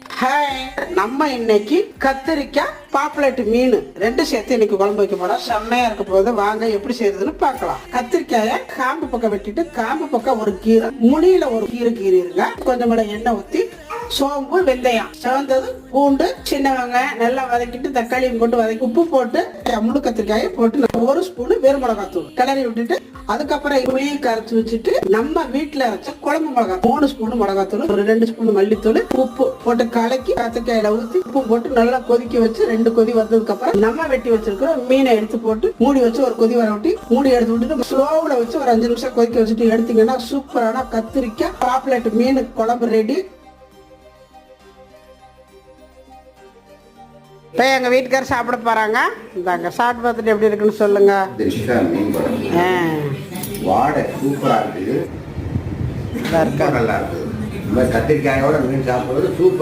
Hi, நம்ம இன்னைக்கு கத்திரிக்காய் பாப்புலேட் மீன் ரெண்டு சேர்த்து இன்னைக்கு குழம்பு வைக்க போறோம். செம்மையா இருக்க போது வாங்க எப்படி செய்யறதுன்னு பார்க்கலாம். கத்திரிக்காய காம்பு பக்கம் வெட்டிட்டு காம்பு பக்கம் ஒரு கீரை, முனியில ஒரு கீறிருங்க. கொஞ்சம் எண்ணெய் ஊத்தி சோம்பு வெந்தயம் செவந்தது பூண்டு சின்ன வெங்காயம் நல்லா வதக்கிட்டு தக்காளியும் போட்டு வதக்கி உப்பு போட்டு முழு கத்திரிக்காயை போட்டு ஒரு ஸ்பூன் வேறு மிளகாத்தூள் கிளறி விட்டுட்டு அதுக்கப்புறம் புளியை கரைச்சி வச்சுட்டு நம்ம வீட்டுல வச்ச குழம்பு மிளகா 3 ஸ்பூன் மிளகாத்தூள் ஒரு 2 ஸ்பூன் மல்லித்தூள் உப்பு போட்டு கலக்கி கத்திரிக்காயில ஊத்தி உப்பு போட்டு நல்லா கொதிக்க வச்சு 2 கொதி வந்ததுக்கு அப்புறம் நம்ம வெட்டி வச்சிருக்கிற மீனை எடுத்து போட்டு மூடி வச்சு ஒரு கொதி வர விட்டு மூடி எடுத்து விட்டுட்டு ஸ்லோவுல வச்சு ஒரு 5 நிமிஷம் கொதிக்க வச்சுட்டு எடுத்தீங்கன்னா சூப்பரான கத்திரிக்காய் பாப்புலேட் மீன் குழம்பு ரெடி. இப்போ எங்கள் வீட்டுக்காரர் சாப்பிட போகிறாங்க. இந்தாங்க சாப்பிட்டு பார்த்துட்டு எப்படி இருக்குன்னு சொல்லுங்க. வாடை சூப்பராக இருக்குது, நல்லா இருக்குது. கத்திரிக்காயோட மீன் சாப்பிட்றது சூப்பர்.